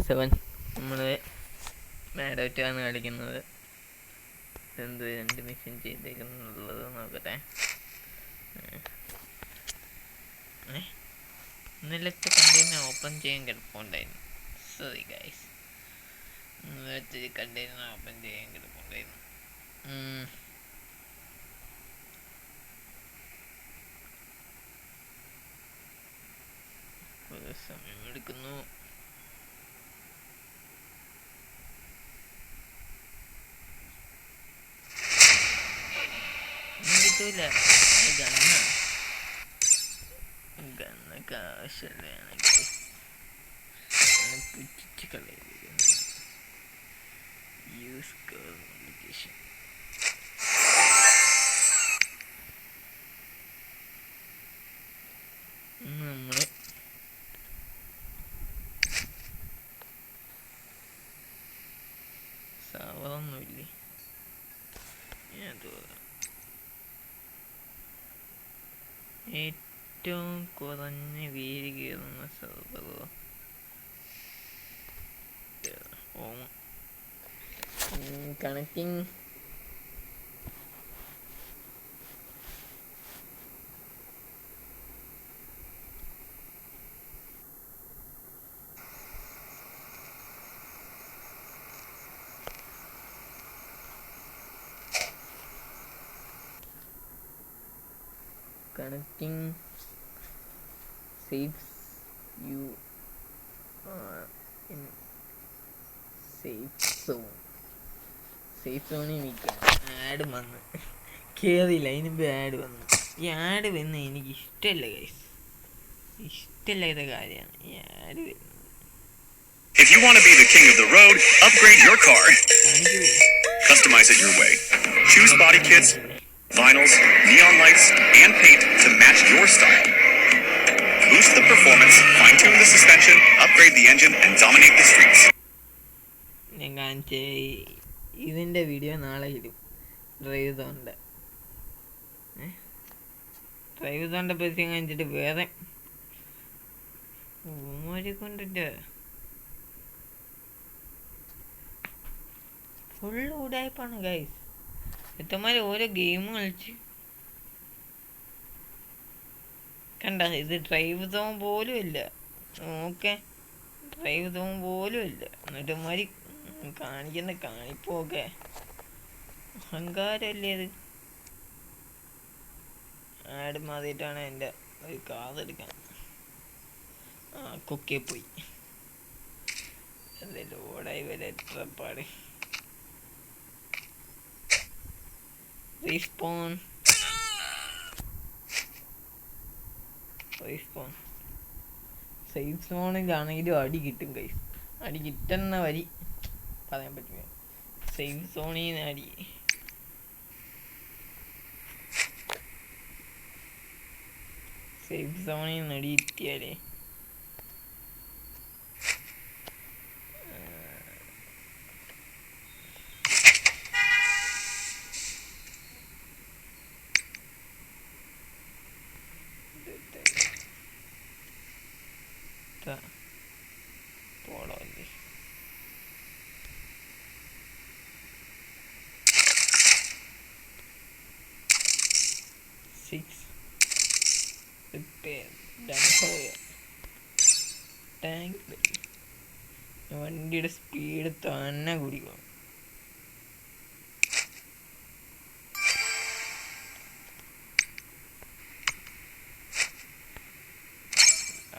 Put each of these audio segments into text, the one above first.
7 നമ്മൾ മാഡോറ്റാണ് കളിക്കുന്നത്. എന്ത് 2 മിഷൻ ചെയ്തേക്കുന്നുള്ളത് നോക്കട്ടെ. ഇന്നലത്തെ കണ്ടെയ്നർ ഓപ്പൺ ചെയ്യാൻ കിടപ്പുണ്ടായിരുന്നു. സോറി ഗൈസ്, ഇന്നലത്തെ കണ്ടെയ്നർ ഓപ്പൺ ചെയ്യാൻ കിടപ്പുണ്ടായിരുന്നു. സമയമെടുക്കുന്നു. കിട്ടൂല. ഗണ്ണൊക്കെ ആവശ്യമുള്ളതാണ്. പുറ്റിച്ച് കളയുക. Use communication. നമ്മൾ സാവറൊന്നുമില്ലേ? ഏറ്റവും കുറഞ്ഞ വീര് കയറുന്ന സെർവറോ? Connecting. Connecting. Saves you in safe zone. Safe സോണിൽ നിൽക്കാം. ആഡ് വന്ന് കയറിയില്ല, അതിനുമ്പ് ആഡ് വന്നു. ഈ ആഡ് വന്ന് എനിക്ക് ഇഷ്ടമല്ല ഗൈസ്, ഇഷ്ടമില്ലാത്ത കാര്യമാണ് ഈ ആഡ് വരുന്നത്. If you want to be the king of the road, upgrade your car. Customize it your way. Choose body kits, vinyls, neon lights, and paint to match your style. Boost the performance, fine-tune the suspension, upgrade the engine, and dominate the streets. ഞാൻ കാണിച്ച ഇതിൻ്റെ video നാളെ ഇടും. Drive സോണിൻ്റെ പരസ്യം കാണിച്ചിട്ട് വേറെ ഊമരെ കൊണ്ടിട്ട് full ഉടായ്പാണ് guys. എത്തമാര് ഓരോ ഗെയിം കളിച്ച് കണ്ട. ഇത് ഡ്രൈവ് സോൺ പോലും ഇല്ല. ഓക്കെ, ഡ്രൈവ് സോൺ പോലും ഇല്ല. എന്നിട്ട് മാതിരി കാണിക്കുന്ന കാണിപ്പോക്കെ അഹങ്കാരമല്ലേ അത്. ആഡ് മാറിയിട്ടാണ് എൻ്റെ ഒരു കാർ എടുക്കാൻ. കൊക്കെ പോയി. അത് ലോഡായി വരെ എത്ര പാട്. റീസ്പോൺ സേഫ് സോണിലാണെങ്കിലും അടി കിട്ടും ഗൈസ്. അടി കിട്ടുന്ന വരി പറയാൻ പറ്റില്ല. സേഫ് സോണിൽ നിന്ന് അടി. സേഫ് സോണിൽ നിന്ന് അടി കിട്ടിയാലേ പോളോ അല്ലേ. വണ്ടിയുടെ സ്പീഡ് തന്നെ കുടിക്കും.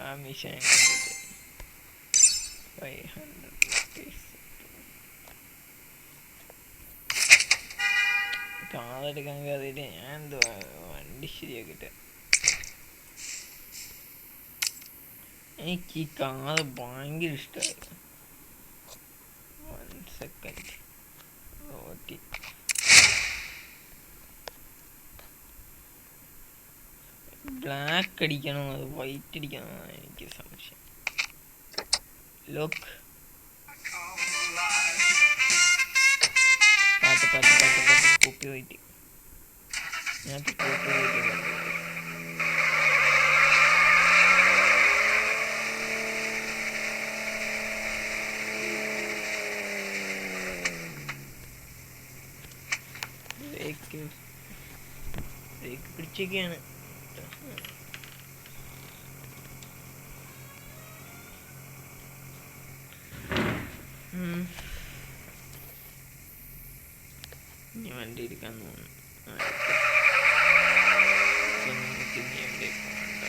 ആ മിഷൻ 500 rupees. കാറെടുക്കാൻ കയറിയിട്ട് ഞാൻ എന്തുവാ വണ്ടി ശരിയാക്കിട്ട്. എനിക്ക് ഈ കാറ് ഭയങ്കര ഇഷ്ടമായി. 1 second. ഓക്കെ, ബ്ലാക്ക് അടിക്കണോ അത് വൈറ്റ് അടിക്കണോ എനിക്ക് സംശയം. ലോക്ക് പാട്ട് കോപ്പി വൈറ്റ്. ഞാൻ കോപ്പി വൈറ്റ് ബ്രേക്ക് പിടിച്ചൊക്കെയാണ്. ഇനി വണ്ടി എടുക്കാൻ തോന്നുന്നു. നമുക്ക് ഇനി എവിടെ പോകണ്ട.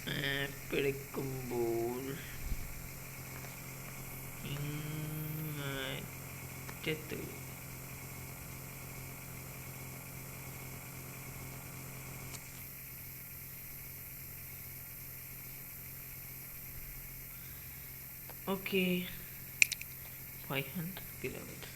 മാപ്പ് എടുക്കുമ്പോൾ ഇങ്ങറ്റത്ത് ഓക്കെ 500 കിലോമീറ്റർ.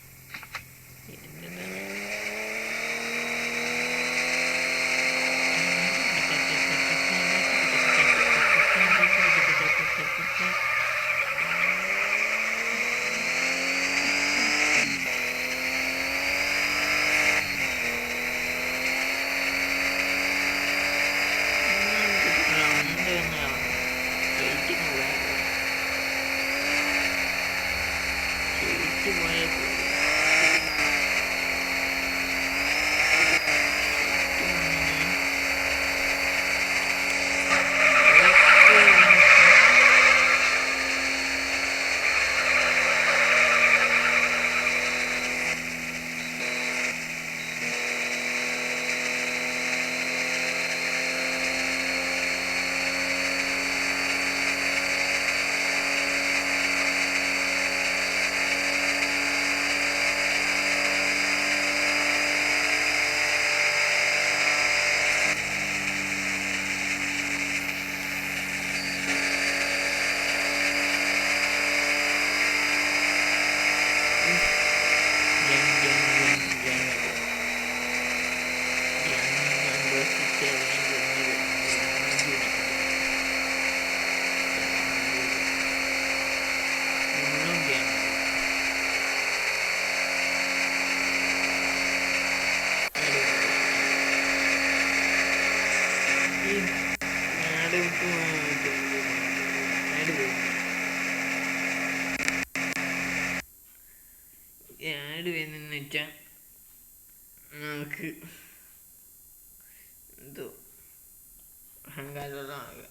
ആഡ് വരുന്നെന്ന് വെച്ചാൽ നമുക്ക് എന്തോ അഹങ്കാരമുള്ളതാകുക.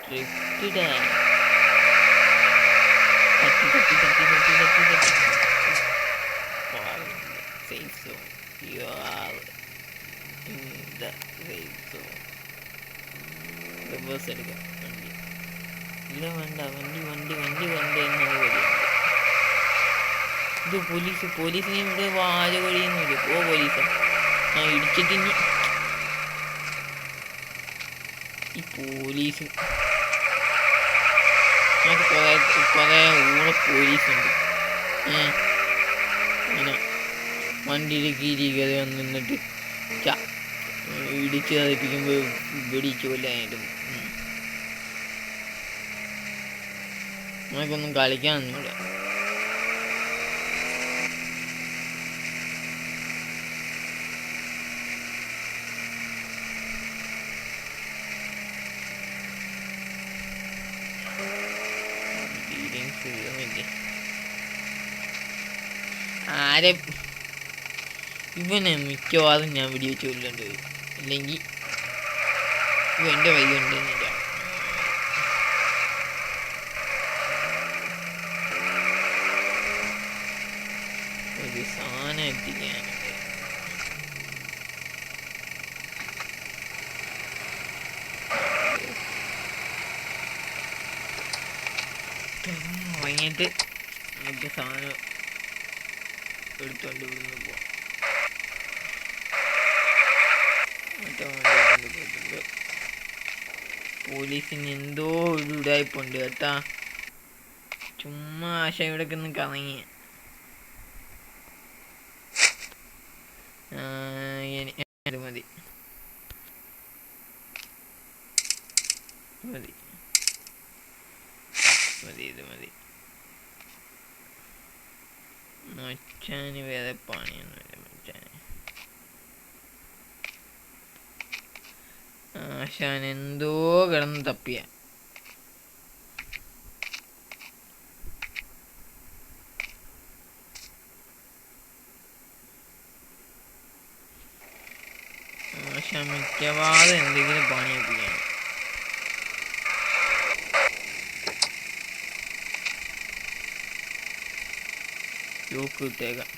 ഡ്രിഫ്റ്റ് തട്ടി തട്ടി തട്ടി തട്ടി തട്ടി തട്ടി safe zone. You are in the safe zone. Reverse എടുക്കാം വണ്ടി. ഇല്ല വേണ്ട, വണ്ടി വണ്ടി വണ്ടി വണ്ടി എന്നത് വഴിയുണ്ട്. ഇത് പോലീസിനെ ഇവിടെ വാഴ വഴിയൊന്നുമില്ല. പോലീസ് ആ ഇടിച്ചിട്ടിനി ഈ പോലീസ് അത് കുറേ ഊള പോലീസുണ്ട്. ഇങ്ങനെ വണ്ടിയിൽ കീരി കയറി വന്ന് നിന്നിട്ട് ഇടിച്ച് കറിപ്പിക്കുമ്പോൾ വെടിച്ച് കൊല്ലാനായിരുന്നു. നമുക്കൊന്നും കളിക്കാനൊന്നുമില്ല. ആരെ ഇവനെ മിക്കവാറും ഞാൻ വീഡിയോ ചൊല്ലേണ്ടി വരും. അല്ലെങ്കിൽ ഇവൻ്റെ വഴി ഉണ്ടെന്നില്ല. ഒരു സാധനം എത്തിക്കാനുണ്ട്. വാങ്ങിയിട്ട് മറ്റേ സാധനം എടുത്തോണ്ട് ഇവിടുന്ന് പോവാം. മറ്റേ വണ്ടി പോയിട്ടുണ്ട്. പോലീസിന് എന്തോ ഒരു ഉടായ്പുണ്ട് കേട്ടാ. ചുമ്മാ ആശ ഇവിടെ ഒന്ന് കറങ്ങി. ഇത് മതി മതി മതി, ഇത് മതി. മച്ചാന് വേറെ പണിയൊന്നുമില്ല. മച്ചാന് ആശാൻ എന്തോ കിടന്ന് തപ്പിയ. ആശാൻ മിക്കവാറും എന്തെങ്കിലും പണിയൊപ്പിക്കാൻ. ലോക്ക് ഇട്ടേക്കാം.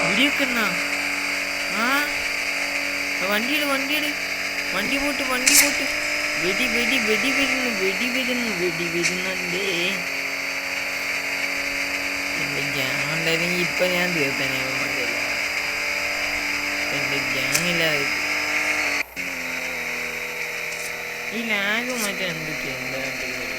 വിടിയൊക്കെന്നാ വണ്ടിയുടെ വണ്ടി പോട്ട് വെടി വരുന്നുണ്ടേ. എന്റെ ഗ്യാങ് ഉണ്ടായിരുന്നെങ്കിൽ ഇപ്പൊ ഞാൻ തീർത്തനെ. എന്റെ ഗ്യാങ്ങില്ലാതെ ഈ ലാഗും മറ്റേ എന്തൊക്കെയാ എന്താ പരിപാടി.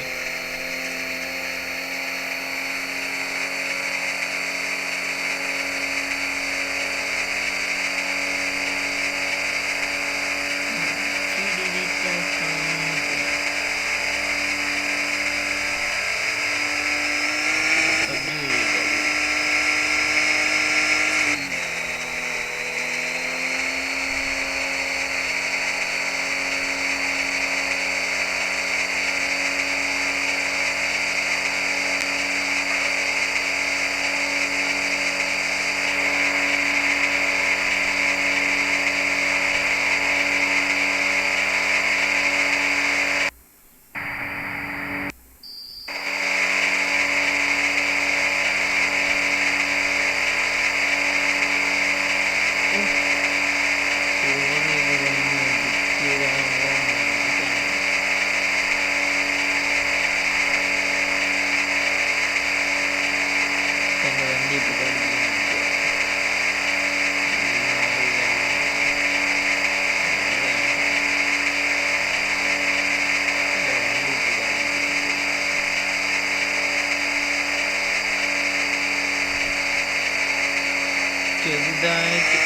ചെറുതായിട്ട്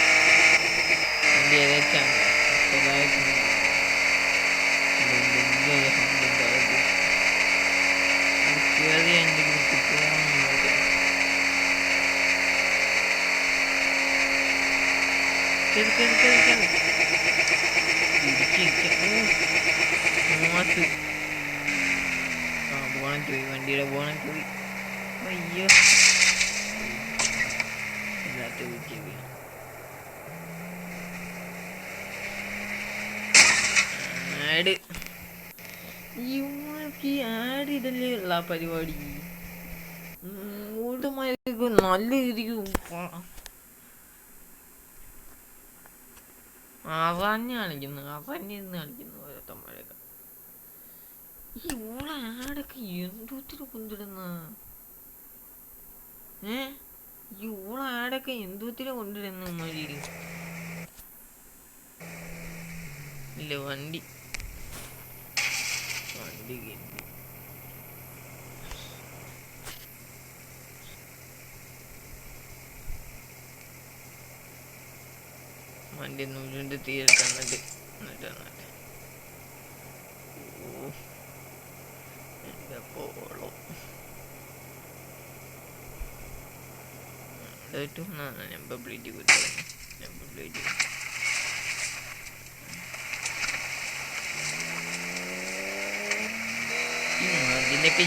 എൻ്റെ ഏതാച്ചാണ് ചെറുതായിട്ട് കയറി എന്തെങ്കിലും കിട്ടുമോ. പോകാൻ പോയി, വണ്ടിയുടെ ബോണറ്റ് പോയി. അയ്യോ ഇല്ലാത്ത കുറ്റി പോയി. ആഡ് ഈ ആഡ് ഇതല്ലേ ഉള്ള പരിപാടി. നല്ല രീതിക്ക് അവന്നെ കളിക്കുന്നു ഓരോത്തമ്മഴൊക്കെ. ഈ ഓള ആടൊക്കെ എന്തോത്തിന് കൊണ്ടിടുന്ന ഈ ഓള ആടൊക്കെ എന്തോത്തിന് കൊണ്ടിടുന്ന മഴയിൽ. ഇല്ല വണ്ടി കേട്ടി വണ്ടി നൂലിൻ്റെ തീരത്ത് എന്നിട്ട് എൻ്റെ പോളോ നമ്പർ പ്ലേറ്റ് കൊടുത്തു. നമ്പർ പ്ലേറ്റ് അതിലൊക്കെ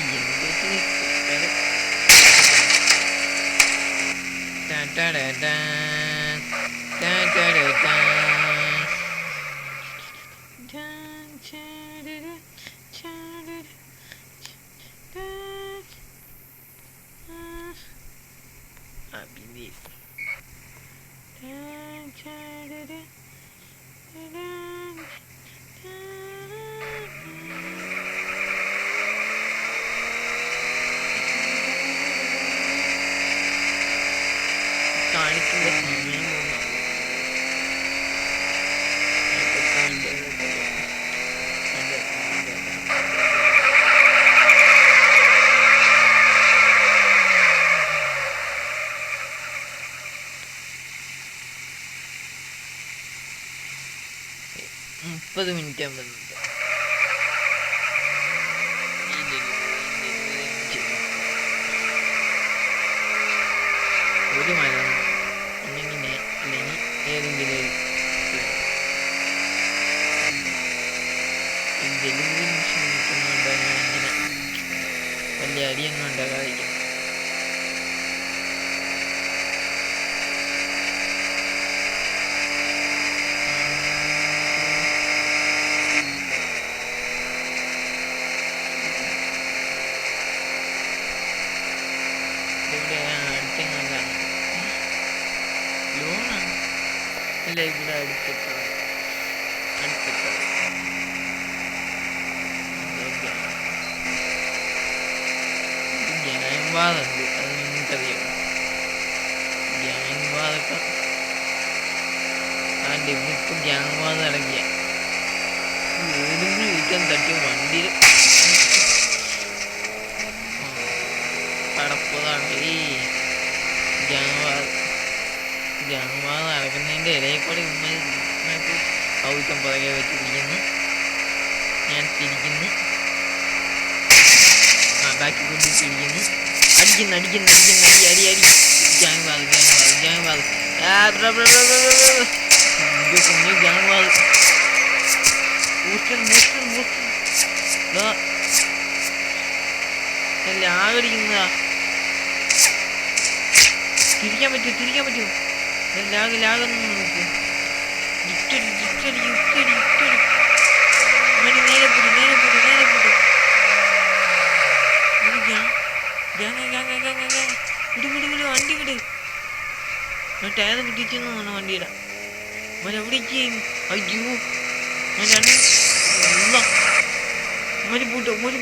കാണിക്കുന്ന സമയം മുപ്പത് മിനിറ്റ് ആകുമ്പോൾ ഒരു മല അല്ലെങ്കിൽ ഏതെങ്കിലും ഡെലിവറി മിഷൻ നിൽക്കുന്നുണ്ടോ ഇങ്ങനെ വലിയ അടിയൊന്നും ഉണ്ടാകാതിരിക്കും. ലോണാണ് അല്ല ഇവിടെ അടുത്തിട്ടാണ് ഗ്യാങ്വാദുണ്ട്. അത് നിങ്ങൾക്കറിയാം. ഗ്യാങ്വാദൊക്കെ ആണ്ട് ഇവിടിപ്പോൾ ഗ്യാങ്വാദം ഇറങ്ങിയ ഏതെങ്കിലും ഇരിക്കാൻ തട്ടിയ വണ്ടിയിൽ കടപ്പതാണ് ഈ ഗ്യാങ്വാദം നടക്കുന്നതിൻ്റെ ഇടയിൽ കൂടെ ഉമ്മക്ക് ഔറ്റം പുറകെ വെച്ചിരിക്കുന്നു. ഞാൻ തിരിക്കുന്നു, ബാക്കി കൊണ്ടിരിക്കുന്നു, അടിക്കുന്നു അടി ഗ്യാങ്വാദം കുഞ്ഞു ഗ്യാങ്വാദം ലാഗടിക്കുന്നതാ. തിരിക്കാൻ പറ്റുമോ? ലാഗൊന്നും നോക്ക്. ഇട്ടടി നേരെ പോയിട്ട് വിട് വണ്ടി വിട്. ടയർ പിടിച്ചെന്ന് തോന്നുന്നു വണ്ടിയുടെ. എവിടേക്ക് അയ്യോ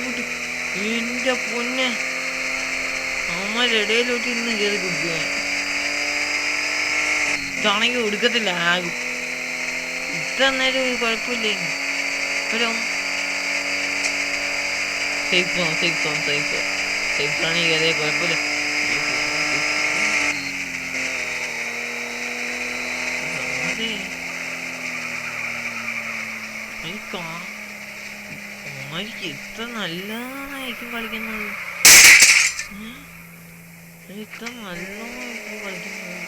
പൂട്ട് എൻ്റെ പൊന്നെ. അവന്മാരിടയിലോട്ട് ഇന്ന് കയറി കൊടുക്കുക. ഇതാണെങ്കിൽ ഒടുക്കത്തില്ല ആകും. ഇത്ര നേരം ഒരു കുഴപ്പമില്ലേ. സേഫ് ആണെങ്കിൽ അതേ കുഴപ്പമില്ല. എനിക്ക് എത്ര നല്ലതായിരിക്കും കളിക്കുന്നത്. എത്ര നല്ലോണമായിരിക്കും കളിക്കുന്നത്.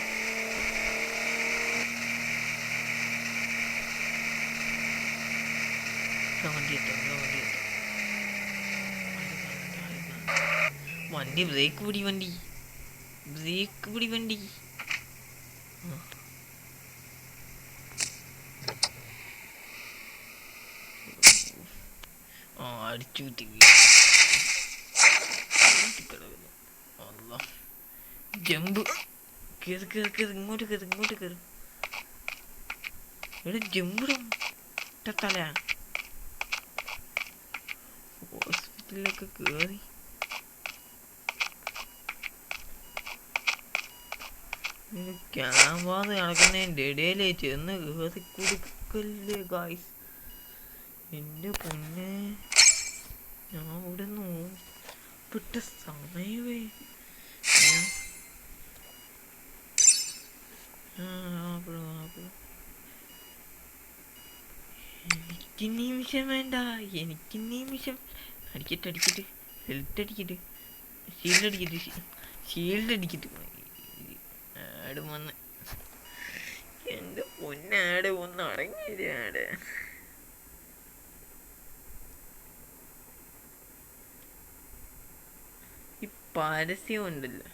വണ്ടി എത്താം. വണ്ടി ബ്രേക്ക് പിടി വണ്ടി ആ അടിച്ചു കുത്തി ജമ്പ് കേറി ഇങ്ങോട്ട് കേറി എടാ ജമ്പിടും തല ഹോസ്പിറ്റലിലൊക്കെ കേറി ക്യാമ്പാന്ന് നടക്കുന്നതിൻ്റെ ഇടയിലേ ചെന്ന് കേറി കൊടുക്കല്ലേ ഗായ്സ്. എൻ്റെ പൊന്നെ ഞാൻ ഇവിടെ നോക്കിട്ട സമയമേ. എനിക്ക് നിമിഷം വേണ്ട, എനിക്ക് നിമിഷം. അടിക്കട്ടെ ഹെൽത്ത് അടിക്കട്ടെ, ഷീൽഡ് അടിക്കട്ടെ. ആട് വന്ന് എൻ്റെ പൊന്നാട് ഒന്ന് അടങ്ങിയത് ആട്. ഈ പരസ്യം ഉണ്ടല്ലോ,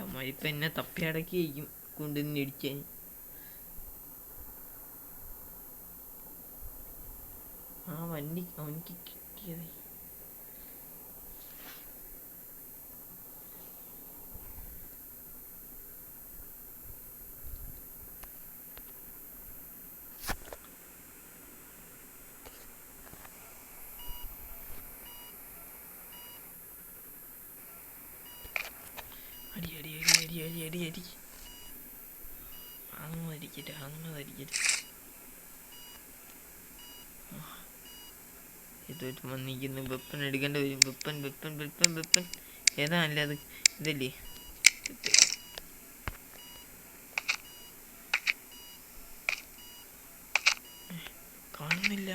അമ്മയിപ്പം എന്നെ തപ്പി അടക്കിയിരിക്കും കൊണ്ടുവന്ന് ഇടിക്കാൻ. ആ വണ്ടി അവനിക്ക് കിട്ടിയത്. അടി അങ്ങനെ അടിക്കട്ടെ. ഇതായിട്ട് വന്നിരിക്കുന്നു. വെപ്പൻ എടുക്കേണ്ടി വരും. വെപ്പൻ ഏതാ നല്ലത്? ഇതല്ലേ? കാണുന്നില്ല.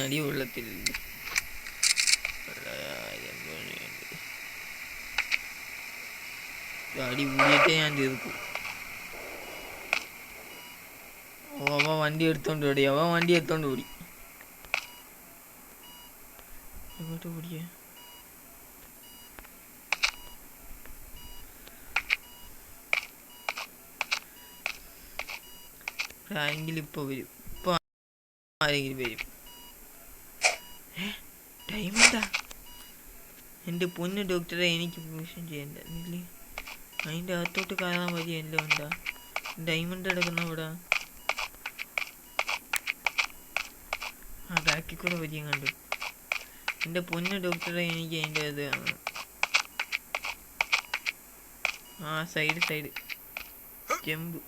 അടി വെള്ളത്തില്ല. അടി കൂടിയിട്ടേ ഞാൻ തീർക്കും. അവ വണ്ടി എടുത്തോണ്ട് ഓടി. എങ്ങോട്ട് ഓടിയ? ആരെങ്കിലും ഇപ്പൊ വരും. ആരെങ്കിലും വരും. ടൈം എന്താ? എൻ്റെ പൊന്ന് ഡോക്ടറെ, എനിക്ക് പ്രൊമോഷൻ ചെയ്യണ്ടില്ലേ? അതിൻ്റെ അകത്തോട്ട് കയറാൻ വഴിയല്ലോ. എന്താ ഡയമണ്ട് എടുക്കുന്ന ഇവിടെ? ആ ബാക്കിൽ കൂടെ വരിയും കണ്ടു. എൻ്റെ പൊന്ന് ഡോക്ടറെ, എനിക്ക് അതിൻ്റെ അത് ആ സൈഡ് ജമ്പ്.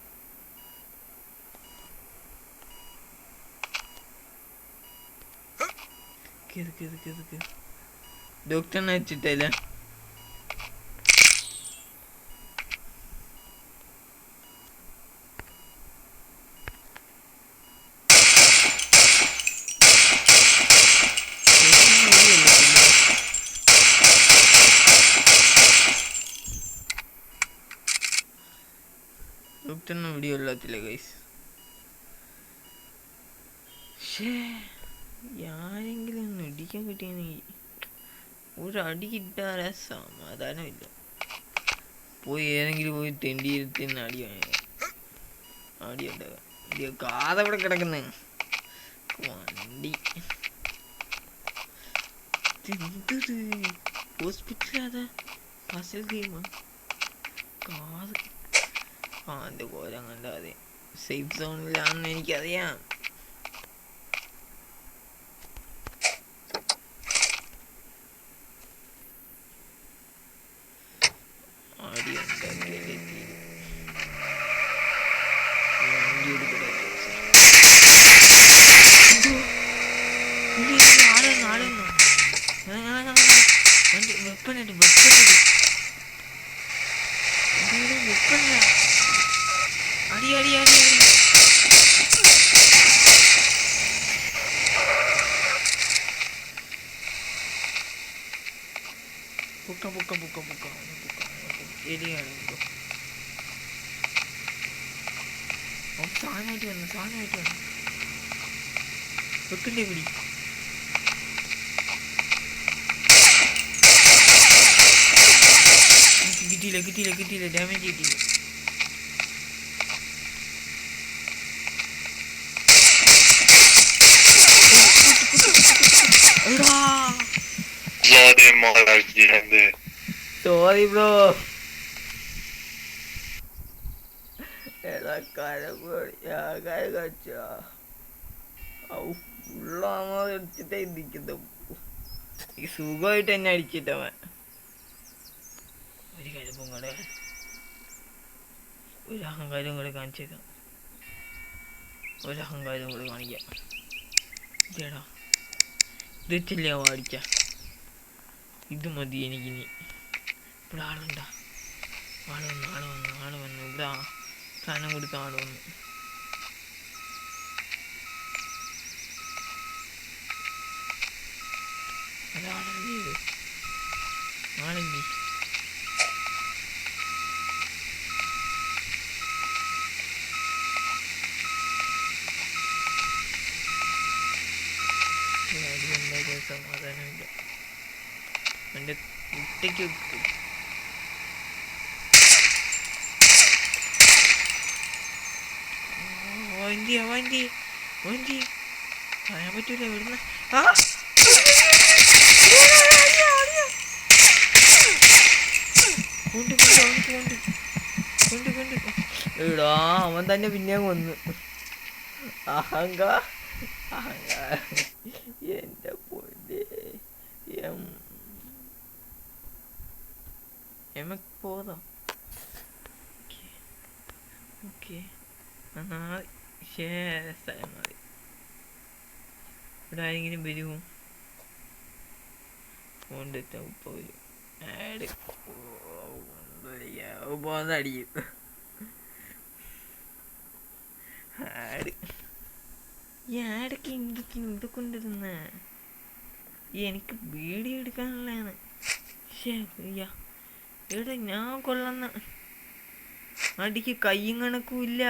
ഡോക്ടറിനെ വെച്ചിട്ടല്ലേ? ഡോക്ടറിന് വീഡിയോ ഇല്ലാത്തില്ല ഗൈസ്. ആരെങ്കിലും ഒന്ന് ഇടിക്കാൻ കിട്ടിയെങ്കിൽ ഒരടി കിട്ടാതെ സമാധാനമില്ല. ഏതെങ്കിലും പോയി തെണ്ടിയിരുത്തിന് അടി ഉണ്ടാകാം. കാതവിടെ കിടക്കുന്ന വണ്ടി ഹോസ്പിറ്റലാ? പസിൽ ഗെയിമാ? കാത് എൻ്റെ കോലം കണ്ടാതെ സേഫ് സോണിലാണെന്ന് എനിക്കറിയാം. അടി അടി അടി അടി. പൊക്ക പൊക്ക പൊക്ക പൊക്ക ശരിയാണ്. സാധനമായിട്ട് വന്നു വെക്കണ്ടേ പിടി. കിട്ടിയില്ല ഡാമേജ് കിട്ടിയില്ല. Sorry bro. എടുത്തിട്ടേ ഇരിക്കുന്നു. ഈ സുഖമായിട്ട് എന്നെ അടിച്ചിട്ടവൻ. ഒരു കരുപ്പും കൂടെ ഒരു അഹങ്കാരം കൂടെ കാണിച്ചേക്കാം. കാണിക്കാം. ഇതേടാ ഇത് വെച്ചല്ലേ അടിച്ച. ഇത് മതി എനിക്കിനി. ഇവിടെ ആളുണ്ടാ? ആള് വന്നു. ഇവിടെ സാധനം കൊടുക്കാൻ ആള് വന്നു. ആളല്ലേ സമാധാനമില്ല. എൻ്റെ കുട്ടിക്ക് വണ്ടി പറയാൻ പറ്റൂല. ഇവിടുന്ന് എടാ അവൻ തന്നെ പിന്നെ വന്നു. അഹങ്കാരം എന്റെ പൊന്നെ. എമക്ക് പോതാ. ഓക്കെ സ്ഥലം മതി. ഇവിടെ ആരെങ്കിലും വരുമോ? കൊണ്ടെത്താൻ ഉപ്പ വരും. ആഡ് പോന്നടിക്കും. ആഡ് ഈ ആടൊക്കെ എന്തൊക്കെയാണ് ഇവിടെ കൊണ്ടിരുന്ന? എനിക്ക് വീഡിയോ എടുക്കാനുള്ളതാണ്. ഇവിടെ ഞാൻ കൊള്ളുന്ന അടിക്ക് കയ്യും കണക്കുമില്ല.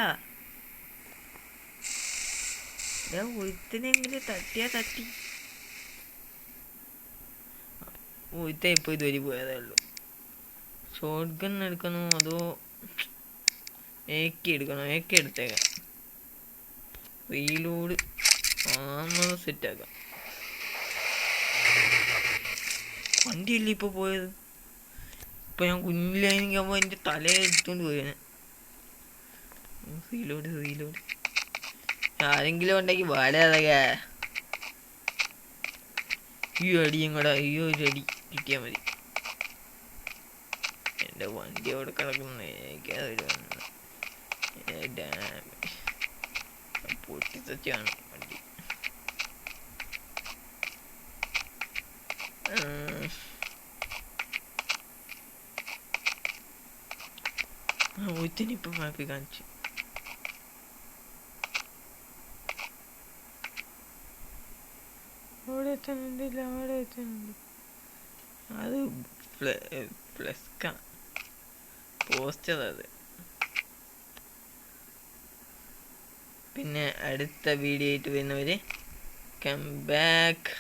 ഞാൻ ഒരുത്തനെങ്കിലും തട്ടിയാ തട്ടി. ഒരുത്ത ഇപ്പോൾ ഇതുവരെ പോയതേ ഉള്ളൂ. ഷോട്ട് ഗൺ എടുക്കണോ അതോ AK എടുക്കണോ? AK എടുത്തേക്കാം. റീലോഡ് സെറ്റാക്കാം. വണ്ടിയല്ലേ ഇപ്പോൾ പോയത്. ഇപ്പം ഞാൻ കുഞ്ഞിലായിരിക്കുമ്പോൾ എൻ്റെ തലയെ എടുത്തോണ്ട് പോയാണ്. റീലോഡ് ആരെങ്കിലും ഉണ്ടെങ്കിൽ വാടാതൊക്കെ. ഈ അടിയും കൂടെ ഒരു അടി കിട്ടിയാൽ മതി. എൻ്റെ വണ്ടി അവിടെ കിടക്കുന്ന പൊട്ടിത്തച്ചാണ് വണ്ടി. ഒരുത്തനിപ്പം മാപ്പി കാണിച്ചു. അവിടെ എത്താനുണ്ട്. അത് പ്ലസ് പോസ്റ്റർ. അത് പിന്നെ അടുത്ത വീഡിയോ ആയിട്ട് വരുന്നവര് കം ബാക്ക്.